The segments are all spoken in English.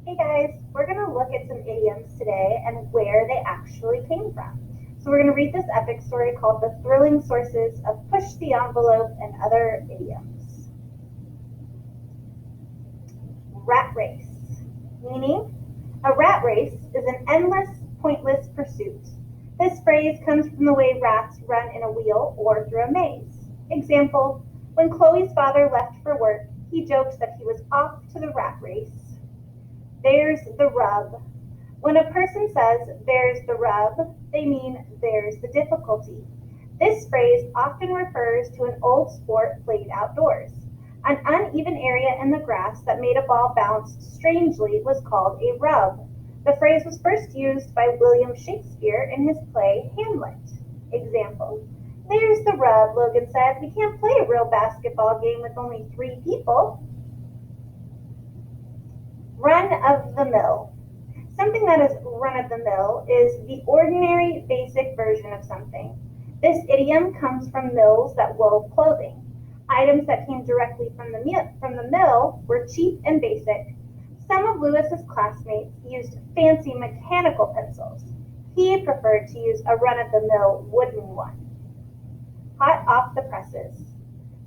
Hey guys, we're going to look at some idioms today and where they actually came from. So we're going to read this epic story called The Thrilling Sources of Push the Envelope and Other Idioms. Rat race, meaning a rat race is an endless, pointless pursuit. This phrase comes from the way rats run in a wheel or through a maze. Example, when Chloe's father left for work, he joked that he was off to the rat race. There's the rub. When a person says there's the rub, they mean there's the difficulty. This phrase often refers to an old sport played outdoors. An uneven area in the grass that made a ball bounce strangely was called a rub. The phrase was first used by William Shakespeare in his play Hamlet. Example, there's the rub, Logan said. We can't play a real basketball game with only 3 people. Run of the mill. Something that is run of the mill is the ordinary, basic version of something. This idiom comes from mills that wove clothing. Items that came directly from the mill were cheap and basic. Some of Lewis's classmates used fancy mechanical pencils. He preferred to use a run-of-the-mill wooden one. Hot off the presses.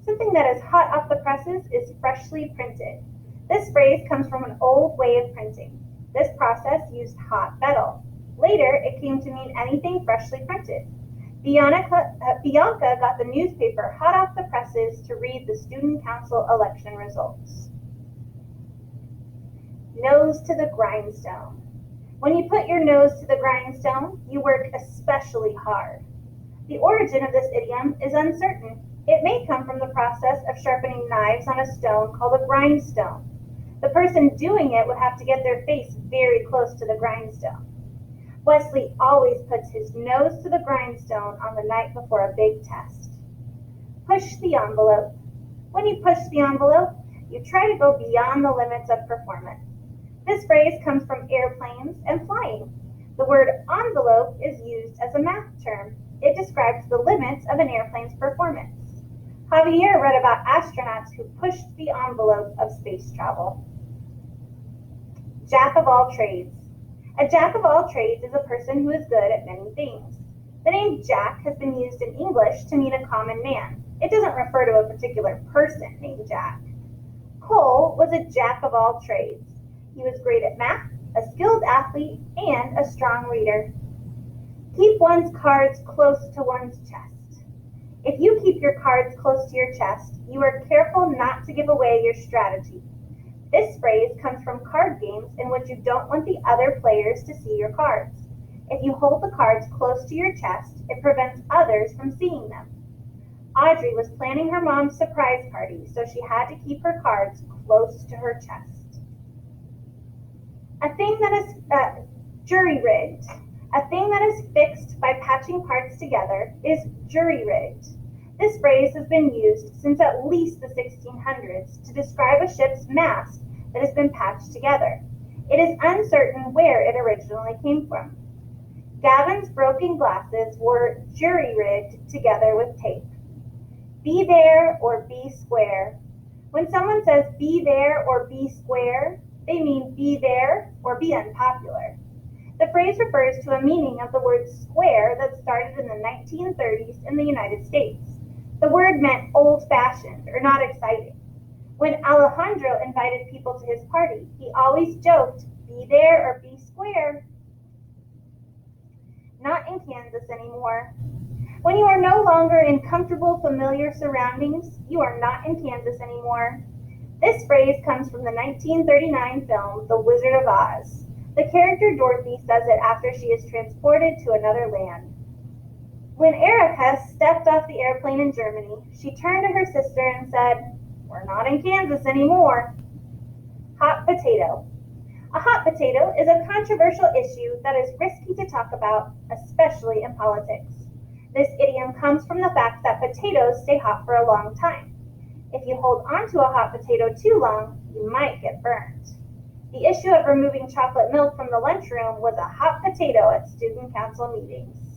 Something that is hot off the presses is freshly printed. This phrase comes from an old way of printing. This process used hot metal. Later, it came to mean anything freshly printed. Bianca got the newspaper hot off the presses to read the student council election results. Nose to the grindstone. When you put your nose to the grindstone, you work especially hard. The origin of this idiom is uncertain. It may come from the process of sharpening knives on a stone called a grindstone. The person doing it would have to get their face very close to the grindstone. Wesley always puts his nose to the grindstone on the night before a big test. Push the envelope. When you push the envelope, you try to go beyond the limits of performance. This phrase comes from airplanes and flying. The word envelope is used as a math term. It describes the limits of an airplane's performance. Javier read about astronauts who pushed the envelope of space travel. Jack of all trades. A jack of all trades is a person who is good at many things. The name Jack has been used in English to mean a common man. It doesn't refer to a particular person named Jack. Cole was a jack of all trades. He was great at math, a skilled athlete, and a strong reader. Keep one's cards close to one's chest. If you keep your cards close to your chest, you are careful not to give away your strategy. This phrase comes from card games in which you don't want the other players to see your cards. If you hold the cards close to your chest, it prevents others from seeing them. Audrey was planning her mom's surprise party, so she had to keep her cards close to her chest. A thing that is jury-rigged. A thing that is fixed by patching parts together is jury-rigged. This phrase has been used since at least the 1600s to describe a ship's mast that has been patched together. It is uncertain where it originally came from. Gavin's broken glasses were jury-rigged together with tape. Be there or be square. When someone says be there or be square, they mean be there or be unpopular. The phrase refers to a meaning of the word square that started in the 1930s in the United States. The word meant old-fashioned or not exciting. When Alejandro invited people to his party, he always joked, be there or be square. Not in Kansas anymore. When you are no longer in comfortable, familiar surroundings, you are not in Kansas anymore. This phrase comes from the 1939 film, The Wizard of Oz. The character Dorothy says it after she is transported to another land. When Erica stepped off the airplane in Germany, she turned to her sister and said, "We're not in Kansas anymore." Hot potato. A hot potato is a controversial issue that is risky to talk about, especially in politics. This idiom comes from the fact that potatoes stay hot for a long time. If you hold onto a hot potato too long, you might get burned. The issue of removing chocolate milk from the lunchroom was a hot potato at student council meetings.